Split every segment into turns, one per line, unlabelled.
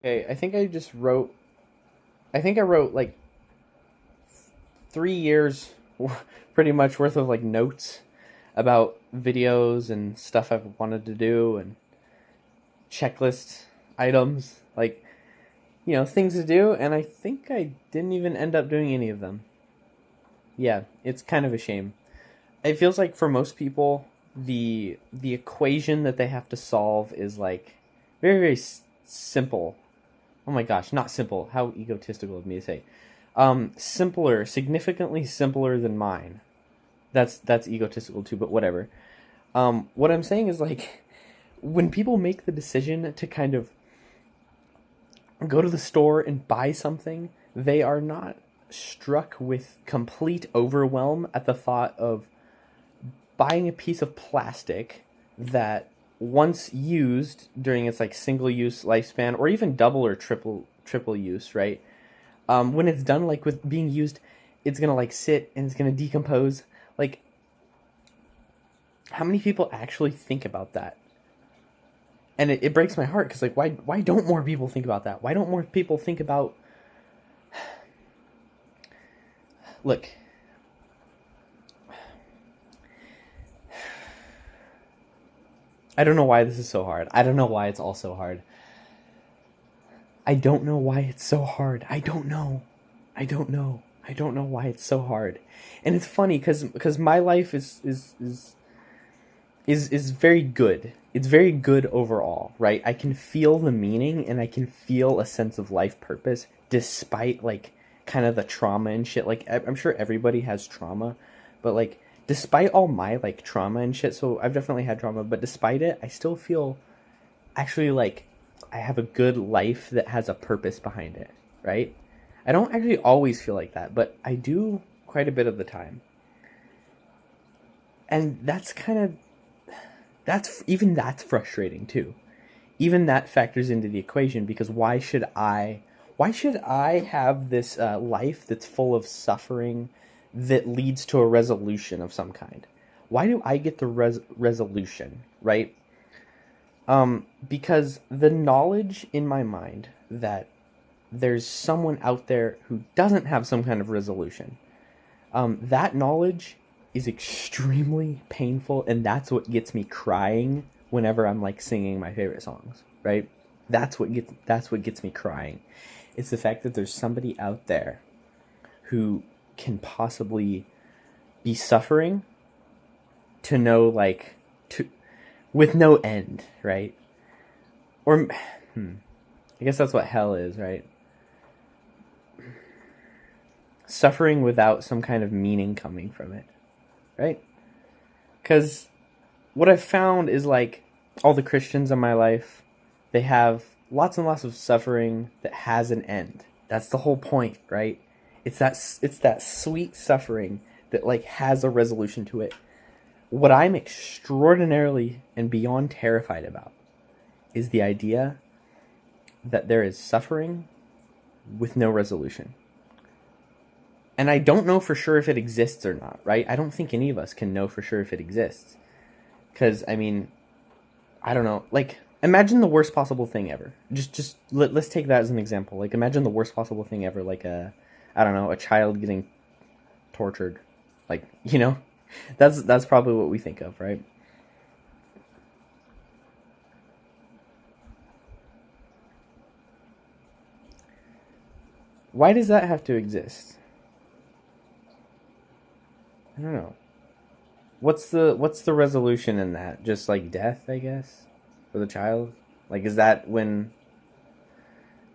Okay, I think I wrote like 3 years pretty much worth of like notes about videos and stuff I've wanted to do and checklist items, like, things to do, and I think I didn't even end up doing any of them. Yeah, it's kind of a shame. It feels like for most people, the equation that they have to solve is like very very simple. Oh my gosh, not simple. How egotistical of me to say. Simpler, significantly simpler than mine. That's egotistical too, but whatever. What I'm saying is like when people make the decision to kind of go to the store and buy something, they are not struck with complete overwhelm at the thought of buying a piece of plastic that once used during its like single use lifespan or even double or triple use, right? When it's done like with being used, it's gonna like sit and it's gonna decompose. Like, how many people actually think about that? And it breaks my heart because like why don't more people think about that? Why don't more people think about, look, I don't know why this is so hard. I don't know why it's all so hard. I don't know why it's so hard. I don't know. I don't know. I don't know why it's so hard. And it's funny because my life is very good. It's very good overall, right? I can feel the meaning and I can feel a sense of life purpose despite like kind of the trauma and shit. Like I'm sure everybody has trauma, but like despite all my like trauma and shit, so I've definitely had trauma, but despite it, I still feel actually like I have a good life that has a purpose behind it, right? I don't actually always feel like that, but I do quite a bit of the time. And that's frustrating too. Even that factors into the equation because why should I have this life that's full of suffering that leads to a resolution of some kind? Why do I get the resolution, right? Because the knowledge in my mind that there's someone out there who doesn't have some kind of resolution, that knowledge is extremely painful, and that's what gets me crying whenever I'm like singing my favorite songs, right? That's what gets me crying. It's the fact that there's somebody out there who can possibly be suffering to no like to with no end, right? Or I guess that's what hell is, right? Suffering without some kind of meaning coming from it, right? Because what I've found is like all the Christians in my life, they have lots and lots of suffering that has an end. That's the whole point, right? It's that sweet suffering that like has a resolution to it. What I'm extraordinarily and beyond terrified about is the idea that there is suffering with no resolution. And I don't know for sure if it exists or not, right? I don't think any of us can know for sure if it exists. Because, I mean, I don't know. Like, imagine the worst possible thing ever. Let's take that as an example. Like, imagine the worst possible thing ever. Like, I don't know, a child getting tortured. Like, that's probably what we think of, right? Why does that have to exist? I don't know. What's the resolution in that? Just like death, I guess, for the child. Like, is that when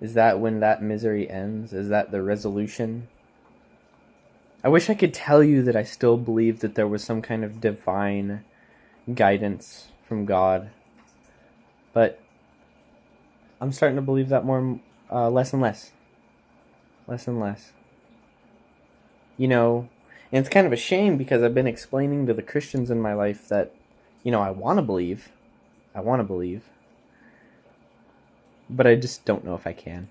that misery ends? Is that the resolution? I wish I could tell you that I still believe that there was some kind of divine guidance from God, but I'm starting to believe that more, less and less, less and less. You know, and it's kind of a shame because I've been explaining to the Christians in my life that, I want to believe, I want to believe, but I just don't know if I can.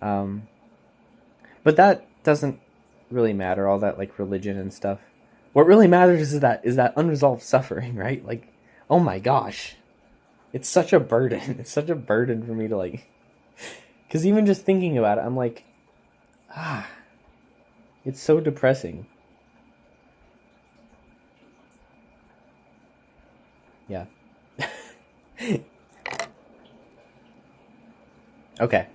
Um, but that doesn't really matter. All that like religion and stuff. What really matters is that unresolved suffering, right? Like, oh my gosh, It's such a burden. It's such a burden for me to like, because even just thinking about it, I'm like, it's so depressing. Yeah. Okay.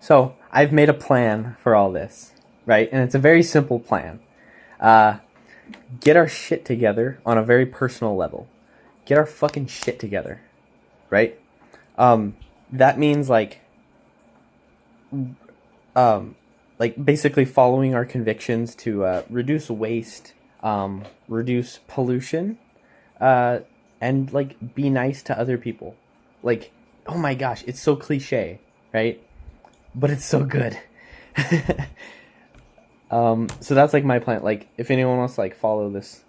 So I've made a plan for all this, right? And it's a very simple plan. Get our shit together on a very personal level. Get our fucking shit together, right? That means basically following our convictions to reduce waste, reduce pollution, and like be nice to other people. Like, oh my gosh, it's so cliche, right? But it's so good. So that's like my plan. Like, if anyone wants to like follow this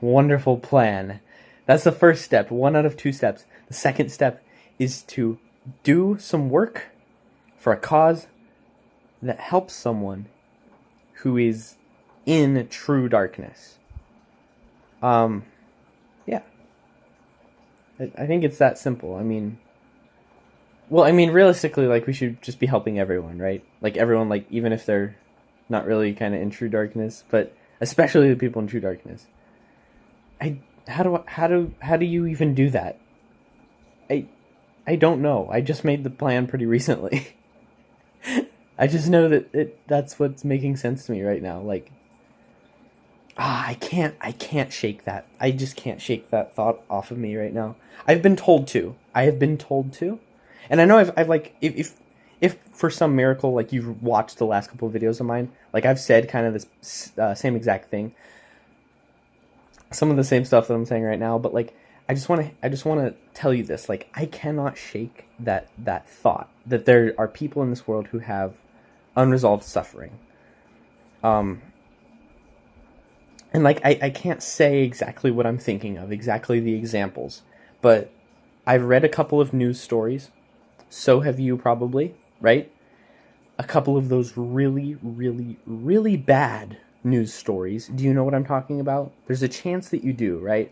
wonderful plan, that's the first step. 1 out of 2 steps. The second step is to do some work for a cause that helps someone who is in true darkness. Yeah. I think it's that simple. I mean, realistically, like, we should just be helping everyone, right? Like, everyone, like, even if they're not really kind of in true darkness, but especially the people in true darkness. How do you even do that? I don't know. I just made the plan pretty recently. I just know that that's what's making sense to me right now. Like, I can't shake that. I just can't shake that thought off of me right now. I've been told to. I have been told to. And I know I've like, if for some miracle, like, you've watched the last couple of videos of mine, like, I've said kind of this same exact thing. Some of the same stuff that I'm saying right now, but like, I just want to tell you this. Like, I cannot shake that thought that there are people in this world who have unresolved suffering. And like, I can't say exactly what I'm thinking of, exactly the examples, but I've read a couple of news stories. So have you probably, right? A couple of those really, really, really bad news stories. Do you know what I'm talking about? There's a chance that you do, right?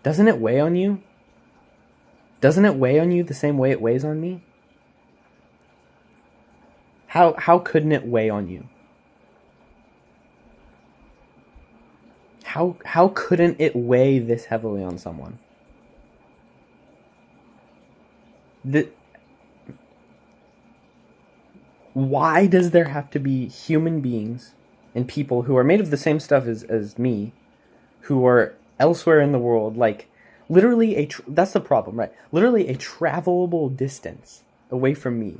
Doesn't it weigh on you? Doesn't it weigh on you the same way it weighs on me? How couldn't it weigh on you? How couldn't it weigh this heavily on someone? Why does there have to be human beings and people who are made of the same stuff as me, who are elsewhere in the world, like, literally that's the problem, right? Literally a travelable distance away from me,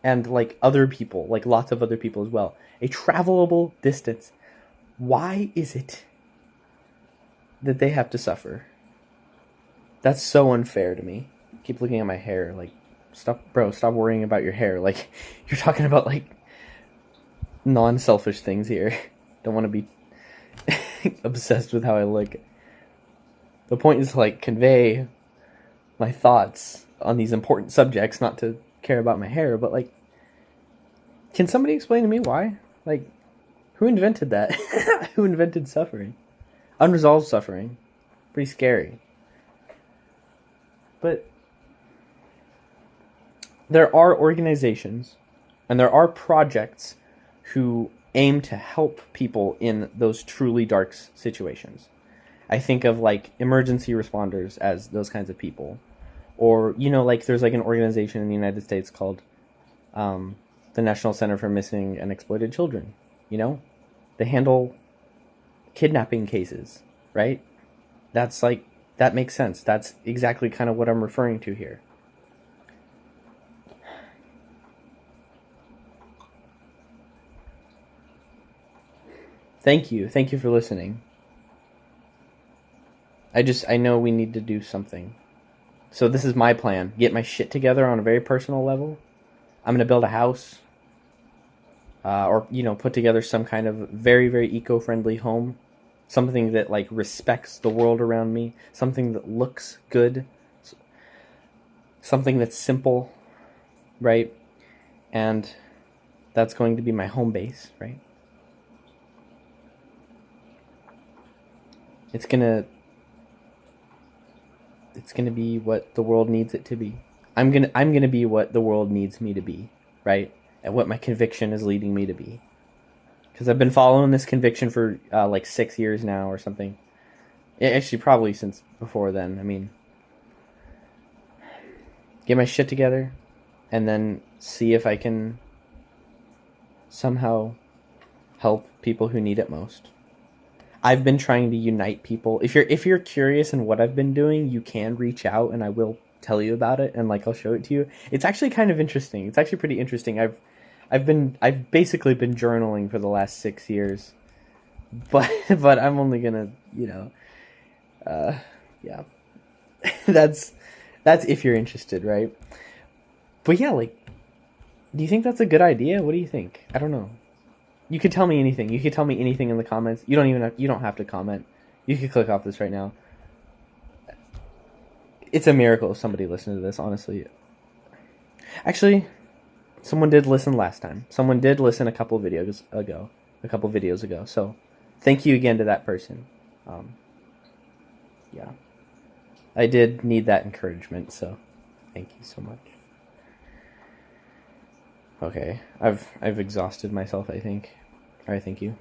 and like other people, like lots of other people as well, a travelable distance. Why is it that they have to suffer? That's so unfair to me. I keep looking at my hair, like, stop worrying about your hair. Like, you're talking about like non-selfish things here. Don't want to be obsessed with how I look. The point is to like convey my thoughts on these important subjects, not to care about my hair. But like, can somebody explain to me why? Like, who invented that? Who invented suffering? Unresolved suffering. Pretty scary. But there are organizations and there are projects who aim to help people in those truly dark situations. I think of like emergency responders as those kinds of people. Or, you know, like, there's like an organization in the United States called the National Center for Missing and Exploited Children. You know, they handle kidnapping cases, right? That's like, that makes sense. That's exactly kind of what I'm referring to here. Thank you. Thank you for listening. I know we need to do something. So this is my plan. Get my shit together on a very personal level. I'm going to build a house. Or, you know, put together some kind of very, very eco-friendly home. Something that, like, respects the world around me. Something that looks good. Something that's simple. Right? And That's going to be my home base, right? It's gonna be what the world needs it to be. I'm gonna be what the world needs me to be, right? And what my conviction is leading me to be. Because I've been following this conviction for like 6 years now or something. Actually, probably since before then. I mean, get my shit together, and then see if I can somehow help people who need it most. I've been trying to unite people. If you're curious in what I've been doing, you can reach out and I will tell you about it, and like I'll show it to you. It's actually kind of interesting. It's actually pretty interesting. I've basically been journaling for the last 6 years. But I'm only gonna, yeah. that's if you're interested, right? But yeah, like, do you think that's a good idea? What do you think? I don't know. You could tell me anything. You could tell me anything in the comments. You don't have to comment. You could click off this right now. It's a miracle if somebody listened to this, honestly. Actually, someone did listen last time. Someone did listen a couple videos ago. So, thank you again to that person. Yeah. I did need that encouragement, so thank you so much. Okay, I've exhausted myself, I think. Alright, thank you.